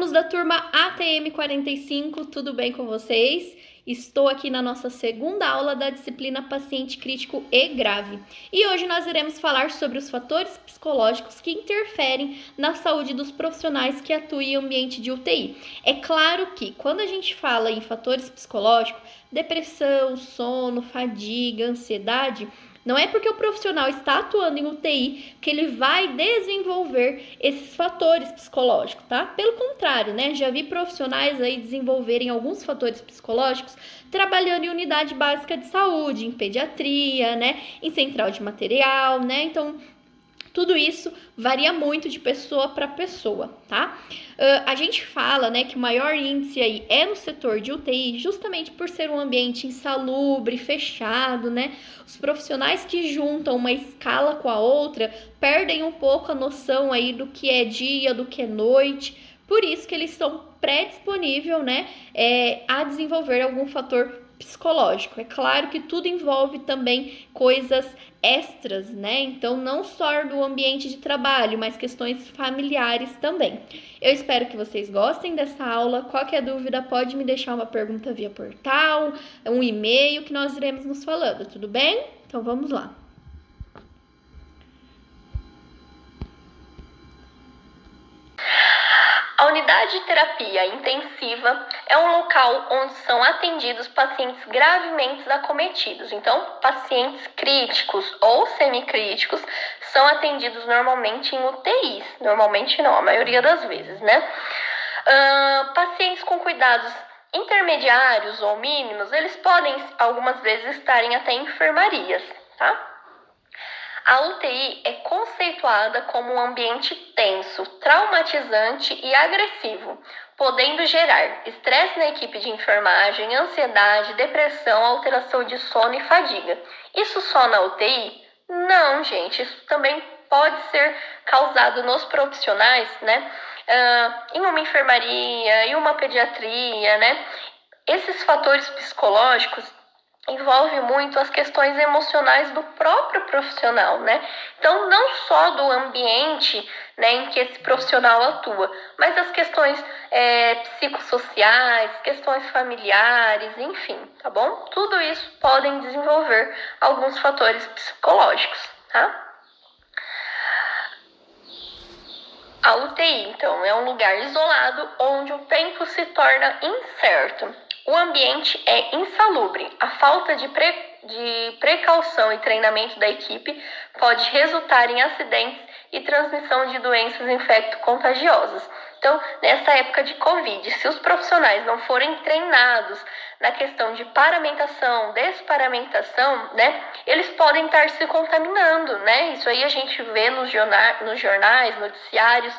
alunos da turma ATM 45, tudo bem com vocês? Estou aqui na nossa segunda aula da disciplina Paciente Crítico e Grave. E hoje nós iremos falar sobre os fatores psicológicos que interferem na saúde dos profissionais que atuam em ambiente de UTI. É claro que quando a gente fala em fatores psicológicos, depressão, sono, fadiga, ansiedade, não é porque o profissional está atuando em UTI que ele vai desenvolver esses fatores psicológicos, tá? Pelo contrário, né? Já vi profissionais aí desenvolverem alguns fatores psicológicos trabalhando em unidade básica de saúde, em pediatria, né? Em central de material, né? Então, tudo isso varia muito de pessoa para pessoa, tá? A gente fala, né, que o maior índice aí é no setor de UTI, justamente por ser um ambiente insalubre, fechado, né? Os profissionais que juntam uma escala com a outra perdem um pouco a noção aí do que é dia, do que é noite. Por isso que eles estão predisponíveis, né, a desenvolver algum fator psicológico. É claro que tudo envolve também coisas extras, né? Então, não só do ambiente de trabalho, mas questões familiares também. Eu espero que vocês gostem dessa aula. Qualquer dúvida, pode me deixar uma pergunta via portal, um e-mail, que nós iremos nos falando, tudo bem? Então, vamos lá. A unidade de terapia intensiva é um local onde são atendidos pacientes gravemente acometidos. Então, pacientes críticos ou semicríticos são atendidos normalmente em UTIs. Normalmente não, a maioria das vezes, né? Pacientes com cuidados intermediários ou mínimos, eles podem algumas vezes estarem até em enfermarias, tá? A UTI é conceituada como um ambiente tenso, traumatizante e agressivo, podendo gerar estresse na equipe de enfermagem, ansiedade, depressão, alteração de sono e fadiga. Isso só na UTI? Não, gente, isso também pode ser causado nos profissionais, né? Em uma enfermaria, em uma pediatria, né? Esses fatores psicológicos envolve muito as questões emocionais do próprio profissional, né? Então, não só do ambiente, né, em que esse profissional atua, mas as questões psicossociais, questões familiares, enfim, tá bom? Tudo isso podem desenvolver alguns fatores psicológicos, tá? A UTI, então, é um lugar isolado onde o tempo se torna incerto. O ambiente é insalubre. A falta de precaução e treinamento da equipe pode resultar em acidentes e transmissão de doenças infecto-contagiosas. Então, nessa época de Covid, se os profissionais não forem treinados na questão de paramentação, desparamentação, né, eles podem estar se contaminando, né? Isso aí a gente vê nos jornais, noticiários,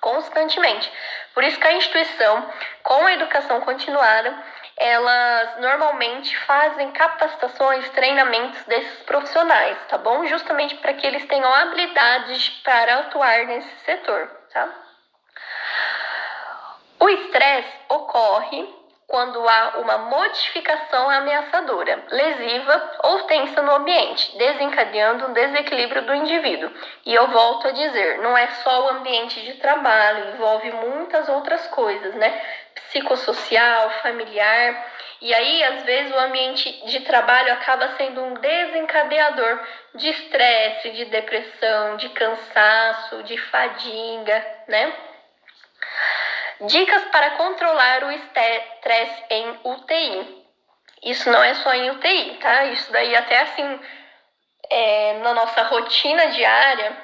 constantemente. Por isso que a instituição, com a educação continuada, elas normalmente fazem capacitações, treinamentos desses profissionais, tá bom? Justamente para que eles tenham habilidades para atuar nesse setor, tá? O estresse ocorre quando há uma modificação ameaçadora, lesiva ou tensa no ambiente, desencadeando um desequilíbrio do indivíduo. E eu volto a dizer, não é só o ambiente de trabalho, envolve muitas outras coisas, né? Psicossocial, familiar. E aí, às vezes, o ambiente de trabalho acaba sendo um desencadeador de estresse, de depressão, de cansaço, de fadiga, né? Dicas para controlar o estresse em UTI. Isso não é só em UTI, tá? Isso daí até assim, na nossa rotina diária,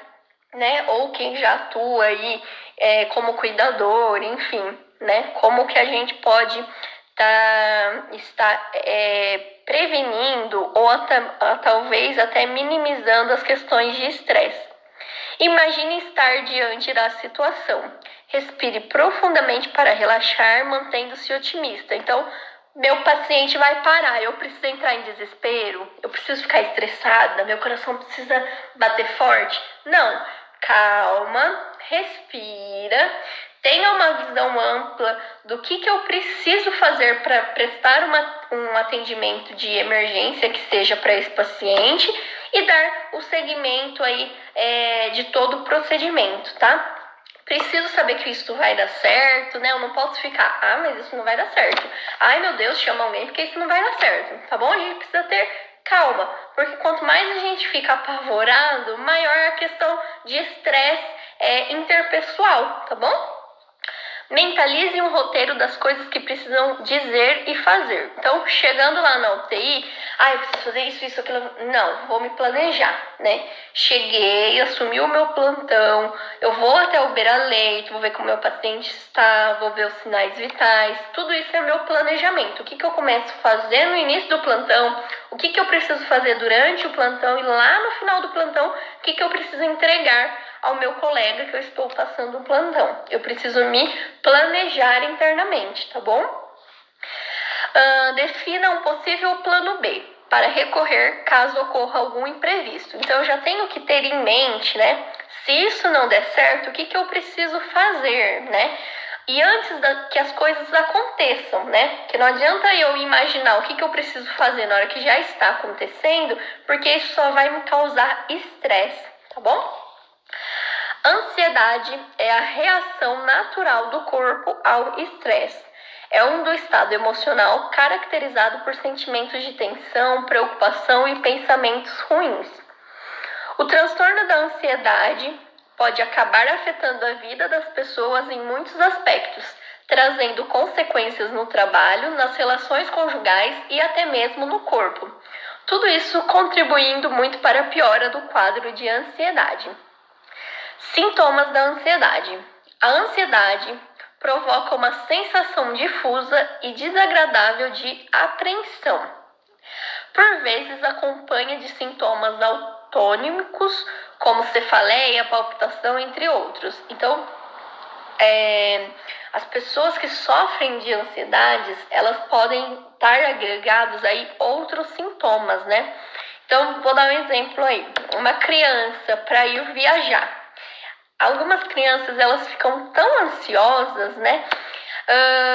né? Ou quem já atua aí como cuidador, enfim, né? Como que a gente pode estar prevenindo ou talvez até minimizando as questões de estresse. Imagine estar diante da situação. Respire profundamente para relaxar, mantendo-se otimista. Então, meu paciente vai parar, eu preciso entrar em desespero, eu preciso ficar estressada, meu coração precisa bater forte. Não, calma, respira, tenha uma visão ampla do que eu preciso fazer para prestar um atendimento de emergência que seja para esse paciente e dar o segmento aí de todo o procedimento, tá? Preciso saber que isso vai dar certo, né? Eu não posso ficar, mas isso não vai dar certo. Ai, meu Deus, chama alguém porque isso não vai dar certo, tá bom? A gente precisa ter calma, porque quanto mais a gente fica apavorado, maior é a questão de estresse interpessoal, tá bom? Mentalize um roteiro das coisas que precisam dizer e fazer. Então, chegando lá na UTI, eu preciso fazer isso, aquilo. Não, vou me planejar, né? Cheguei, assumi o meu plantão, eu vou até o beira-leito, vou ver como o meu paciente está, vou ver os sinais vitais. Tudo isso é meu planejamento. O que eu começo a fazer no início do plantão, o que eu preciso fazer durante o plantão e lá no final do plantão, o que eu preciso entregar ao meu colega que eu estou passando o plantão. Eu preciso me planejar internamente, tá bom? Defina um possível plano B para recorrer caso ocorra algum imprevisto. Então, eu já tenho que ter em mente, né? Se isso não der certo, o que eu preciso fazer, né? E antes que as coisas aconteçam, né? Que não adianta eu imaginar o que eu preciso fazer na hora que já está acontecendo, porque isso só vai me causar estresse, tá bom? Ansiedade é a reação natural do corpo ao estresse. É um do estado emocional caracterizado por sentimentos de tensão, preocupação e pensamentos ruins. O transtorno da ansiedade pode acabar afetando a vida das pessoas em muitos aspectos, trazendo consequências no trabalho, nas relações conjugais e até mesmo no corpo. Tudo isso contribuindo muito para a piora do quadro de ansiedade. Sintomas da ansiedade. A ansiedade provoca uma sensação difusa e desagradável de apreensão. Por vezes acompanha de sintomas autônomos, como cefaleia, palpitação, entre outros. Então, as pessoas que sofrem de ansiedades, elas podem estar agregadas aí outros sintomas, né? Então, vou dar um exemplo aí. Uma criança para ir viajar. Algumas crianças, elas ficam tão ansiosas, né,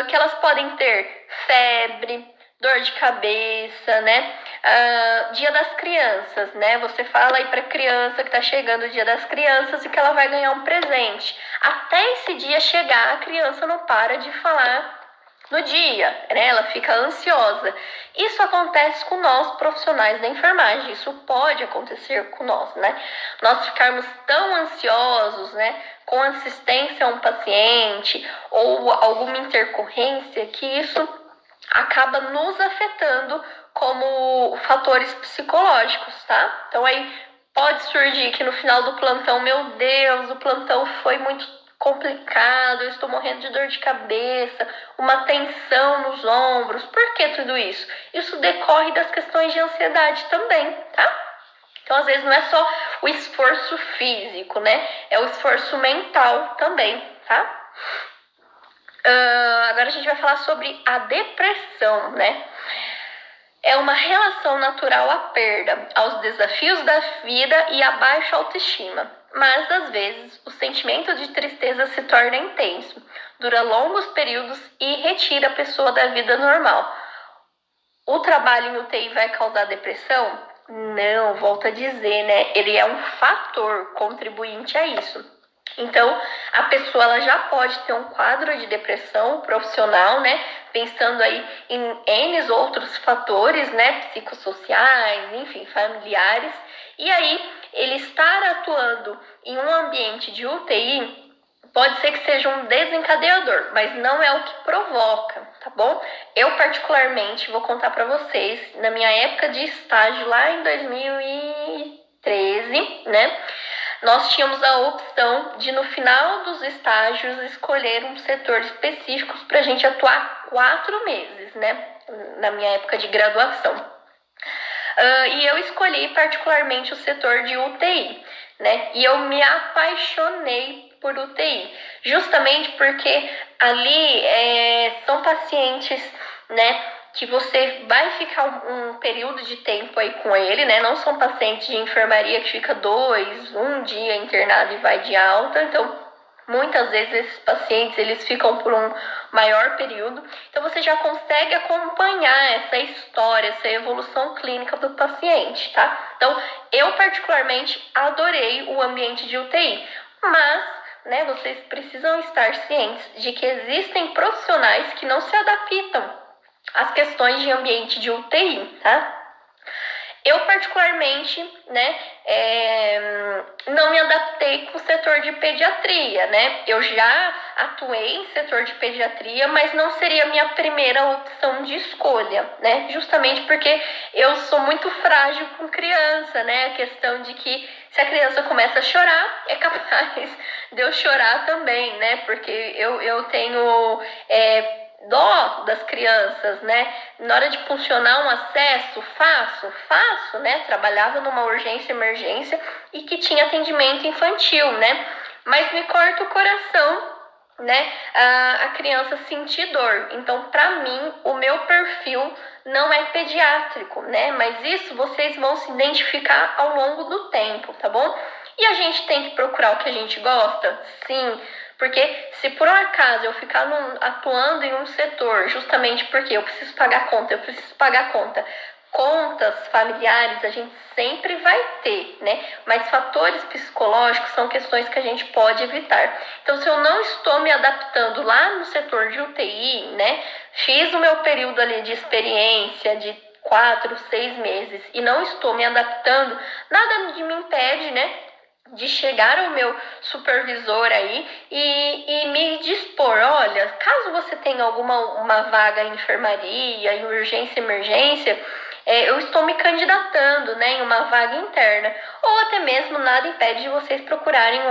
que elas podem ter febre, dor de cabeça, né, Dia das Crianças, né, você fala aí pra criança que tá chegando o Dia das Crianças e que ela vai ganhar um presente. Até esse dia chegar, a criança não para de falar no dia, né? Ela fica ansiosa. Isso acontece com nós, profissionais da enfermagem. Isso pode acontecer com nós, né? Nós ficarmos tão ansiosos, né? Com assistência a um paciente ou alguma intercorrência, que isso acaba nos afetando como fatores psicológicos, tá? Então aí pode surgir que no final do plantão, meu Deus, o plantão foi muito complicado, eu estou morrendo de dor de cabeça, uma tensão nos ombros. Por que tudo isso? Isso decorre das questões de ansiedade também, tá? Então, às vezes, não é só o esforço físico, né? É o esforço mental também, tá? Agora a gente vai falar sobre a depressão, né? É uma relação natural à perda, aos desafios da vida e à baixa autoestima. Mas, às vezes, o sentimento de tristeza se torna intenso, dura longos períodos e retira a pessoa da vida normal. O trabalho em UTI vai causar depressão? Não, volto a dizer, né? Ele é um fator contribuinte a isso. Então, a pessoa ela já pode ter um quadro de depressão profissional, né? Pensando aí em N outros fatores, né? Psicossociais, enfim, familiares. E aí, ele estar atuando em um ambiente de UTI pode ser que seja um desencadeador, mas não é o que provoca, tá bom? Eu, particularmente, vou contar para vocês, na minha época de estágio, lá em 2013, né? Nós tínhamos a opção de, no final dos estágios, escolher um setor específico para a gente atuar 4 meses, né? Na minha época de graduação. E eu escolhi particularmente o setor de UTI, né? E eu me apaixonei por UTI, justamente porque ali são pacientes, né? Que você vai ficar um período de tempo aí com ele, né? Não são pacientes de enfermaria que fica um dia internado e vai de alta. Então, muitas vezes esses pacientes, eles ficam por um maior período. Então, você já consegue acompanhar essa história, essa evolução clínica do paciente, tá? Então, eu particularmente adorei o ambiente de UTI, mas né, vocês precisam estar cientes de que existem profissionais que não se adaptam às questões de ambiente de UTI, tá? Eu, particularmente, né, não me adaptei com o setor de pediatria, né? Eu já atuei em setor de pediatria, mas não seria a minha primeira opção de escolha, né? Justamente porque eu sou muito frágil com criança, né? A questão de que se a criança começa a chorar, é capaz de eu chorar também, né? Porque eu tenho dó das crianças, né? Na hora de funcionar um acesso, faço, né? Trabalhava numa urgência, emergência e que tinha atendimento infantil, né? Mas me corta o coração, né? A criança sentir dor. Então, para mim, o meu perfil não é pediátrico, né? Mas isso vocês vão se identificar ao longo do tempo, tá bom? E a gente tem que procurar o que a gente gosta? Sim. Porque se por um acaso eu ficar atuando em um setor, justamente porque eu preciso pagar conta, contas familiares a gente sempre vai ter, né? Mas fatores psicológicos são questões que a gente pode evitar. Então, se eu não estou me adaptando lá no setor de UTI, né? Fiz o meu período ali de experiência de 4, 6 meses e não estou me adaptando, nada me impede, né, de chegar ao meu supervisor aí e me dispor, olha, caso você tenha uma vaga em enfermaria, em urgência e emergência, eu estou me candidatando, né, em uma vaga interna, ou até mesmo nada impede de vocês procurarem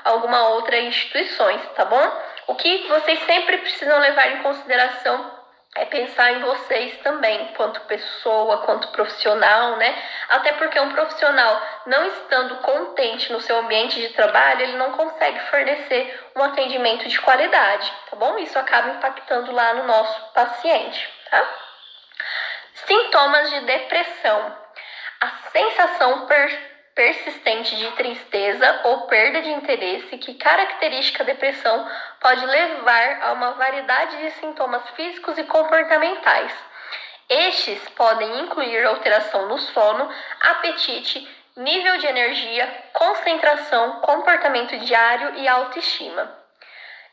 alguma outra instituição, tá bom? O que vocês sempre precisam levar em consideração é pensar em vocês também, quanto pessoa, quanto profissional, né? Até porque um profissional, não estando contente no seu ambiente de trabalho, ele não consegue fornecer um atendimento de qualidade, tá bom? Isso acaba impactando lá no nosso paciente, tá? Sintomas de depressão. A sensação persistente de tristeza ou perda de interesse que caracteriza a depressão pode levar a uma variedade de sintomas físicos e comportamentais. Estes podem incluir alteração no sono, apetite, nível de energia, concentração, comportamento diário e autoestima.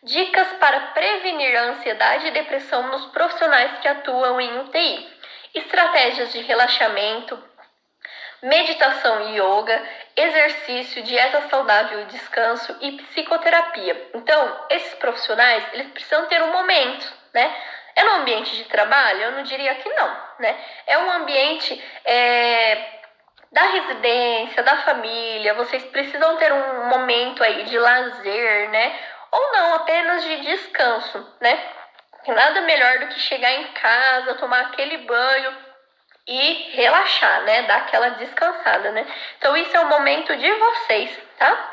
Dicas para prevenir a ansiedade e depressão nos profissionais que atuam em UTI. Estratégias de relaxamento, meditação e yoga, exercício, dieta saudável e descanso e psicoterapia. Então, esses profissionais, eles precisam ter um momento, né? É no ambiente de trabalho? Eu não diria que não, né? É um ambiente da residência, da família, vocês precisam ter um momento aí de lazer, né? Ou não, apenas de descanso, né? Nada melhor do que chegar em casa, tomar aquele banho e relaxar, né? Dar aquela descansada, né? Então, isso é o momento de vocês, tá?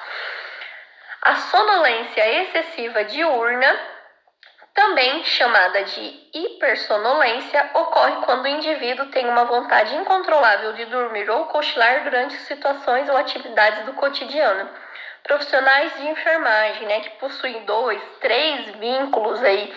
A sonolência excessiva diurna, também chamada de hipersonolência, ocorre quando o indivíduo tem uma vontade incontrolável de dormir ou cochilar durante situações ou atividades do cotidiano. Profissionais de enfermagem, né, que possuem 2, 3 vínculos aí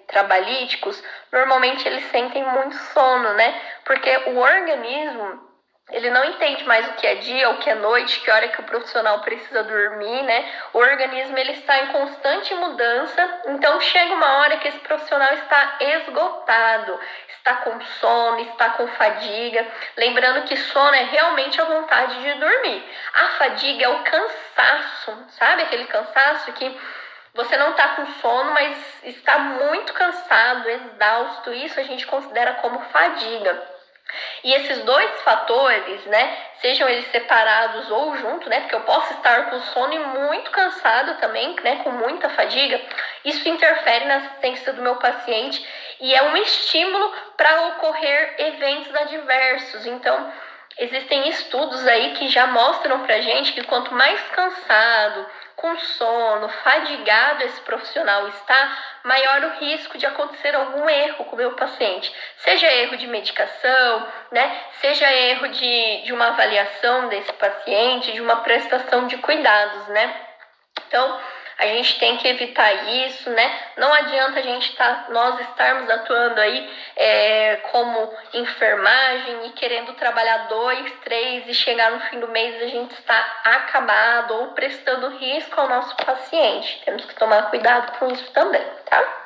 trabalhísticos, normalmente eles sentem muito sono, né? Porque o organismo, ele não entende mais o que é dia, o que é noite, que hora que o profissional precisa dormir, né? O organismo, ele está em constante mudança, então chega uma hora que esse profissional está esgotado, está com sono, está com fadiga. Lembrando que sono é realmente a vontade de dormir. A fadiga é o cansaço, sabe? Aquele cansaço que você não está com sono, mas está muito cansado, exausto. Isso a gente considera como fadiga. E esses dois fatores, né, sejam eles separados ou juntos, né, porque eu posso estar com sono e muito cansado também, né, com muita fadiga, isso interfere na assistência do meu paciente e é um estímulo para ocorrer eventos adversos. Então, existem estudos aí que já mostram pra gente que quanto mais cansado, com sono, fadigado esse profissional está, maior o risco de acontecer algum erro com o meu paciente. Seja erro de medicação, né? Seja erro de uma avaliação desse paciente, de uma prestação de cuidados, né? Então, A gente tem que evitar isso, né? Não adianta nós estarmos atuando aí como enfermagem e querendo trabalhar 2, 3 e chegar no fim do mês a gente está acabado ou prestando risco ao nosso paciente. Temos que tomar cuidado com isso também, tá?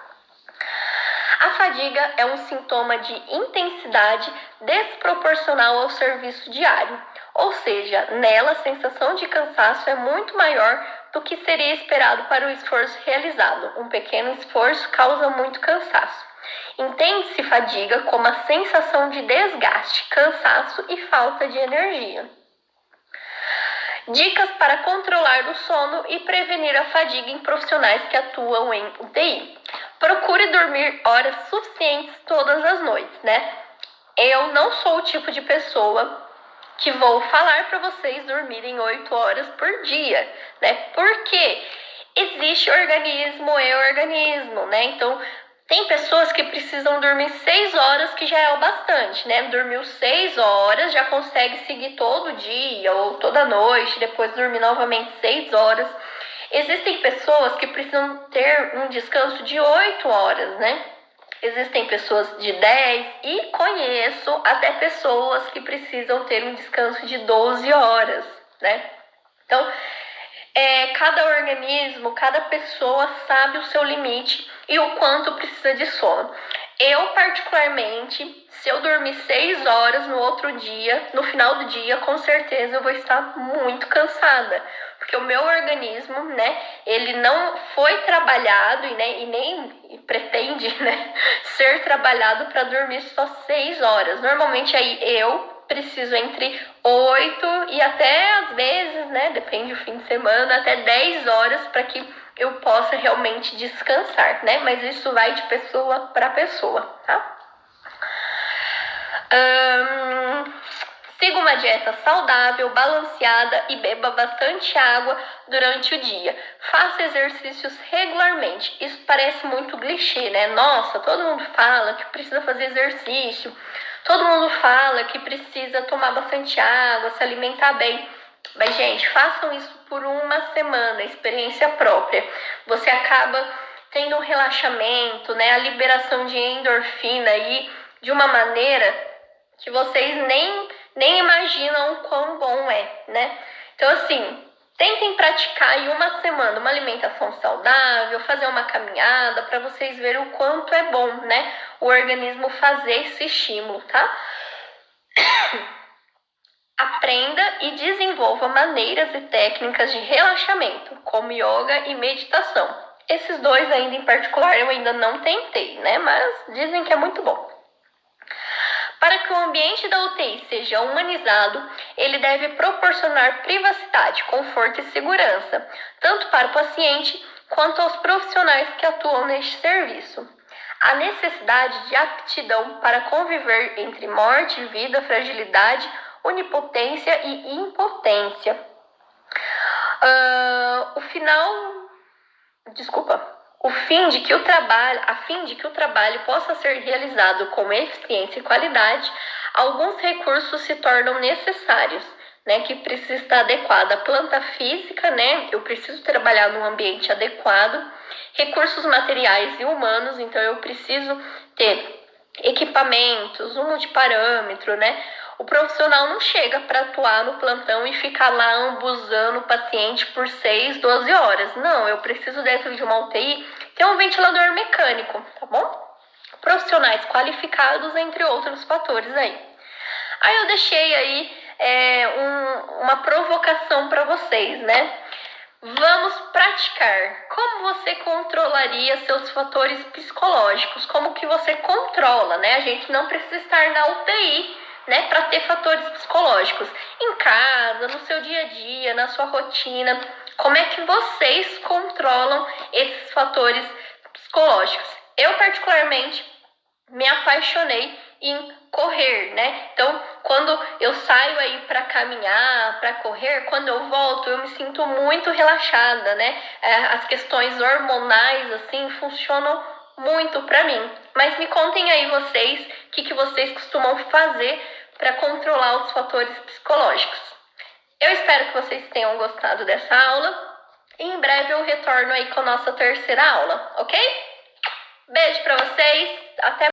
A fadiga é um sintoma de intensidade desproporcional ao serviço diário, ou seja, nela a sensação de cansaço é muito maior do que seria esperado para o esforço realizado. Um pequeno esforço causa muito cansaço. Entende-se fadiga como a sensação de desgaste, cansaço e falta de energia. Dicas para controlar o sono e prevenir a fadiga em profissionais que atuam em UTI. Procure dormir horas suficientes todas as noites, né? Eu não sou o tipo de pessoa que vou falar para vocês dormirem 8 horas por dia, né? Porque existe organismo e organismo, né? Então, tem pessoas que precisam dormir 6 horas, que já é o bastante, né? Dormiu 6 horas, já consegue seguir todo dia ou toda noite, depois dormir novamente 6 horas. Existem pessoas que precisam ter um descanso de 8 horas, né? Existem pessoas de 10 e conheço até pessoas que precisam ter um descanso de 12 horas, né? Então, cada organismo, cada pessoa sabe o seu limite e o quanto precisa de sono. Eu, particularmente, se eu dormir 6 horas no outro dia, no final do dia, com certeza eu vou estar muito cansada. Porque o meu organismo, né, ele não foi trabalhado e nem pretende, né, ser trabalhado para dormir só 6 horas. Normalmente aí eu preciso entre 8 e até às vezes, né, depende do fim de semana, até 10 horas para que eu possa realmente descansar, né? Mas isso vai de pessoa para pessoa, tá? Siga uma dieta saudável, balanceada e beba bastante água durante o dia. Faça exercícios regularmente. Isso parece muito clichê, né? Nossa, todo mundo fala que precisa fazer exercício. Todo mundo fala que precisa tomar bastante água, se alimentar bem. Mas, gente, façam isso por uma semana, experiência própria. Você acaba tendo um relaxamento, né? A liberação de endorfina aí de uma maneira que vocês nem imaginam o quão bom é, né? Então, assim, tentem praticar em uma semana uma alimentação saudável, fazer uma caminhada para vocês verem o quanto é bom, né? O organismo fazer esse estímulo, tá? Aprenda e desenvolva maneiras e técnicas de relaxamento, como yoga e meditação. Esses dois ainda em particular eu ainda não tentei, né? Mas dizem que é muito bom. Para que o ambiente da UTI seja humanizado, ele deve proporcionar privacidade, conforto e segurança, tanto para o paciente quanto aos profissionais que atuam neste serviço. A necessidade de aptidão para conviver entre morte e vida, fragilidade, onipotência e impotência. A fim de que o trabalho possa ser realizado com eficiência e qualidade, alguns recursos se tornam necessários, né, que precisa estar adequada à planta física, né, eu preciso trabalhar num ambiente adequado, recursos materiais e humanos, então eu preciso ter equipamentos, um multiparâmetro, né, o profissional não chega para atuar no plantão e ficar lá ambuzando o paciente por 6, 12 horas. Não, eu preciso dentro de uma UTI ter um ventilador mecânico, tá bom? Profissionais qualificados, entre outros fatores aí. Aí eu deixei aí uma provocação para vocês, né? Vamos praticar. Como você controlaria seus fatores psicológicos? Como que você controla, né? A gente não precisa estar na UTI, né, para ter fatores psicológicos. Em casa, no seu dia a dia, na sua rotina, como é que vocês controlam esses fatores psicológicos? Eu, particularmente, me apaixonei em correr, né? Então, quando eu saio aí para caminhar, para correr, quando eu volto, eu me sinto muito relaxada, né? As questões hormonais, assim, funcionam muito para mim. Mas me contem aí vocês, o que vocês costumam fazer para controlar os fatores psicológicos. Eu espero que vocês tenham gostado dessa aula. E em breve eu retorno aí com a nossa terceira aula, ok? Beijo pra vocês, até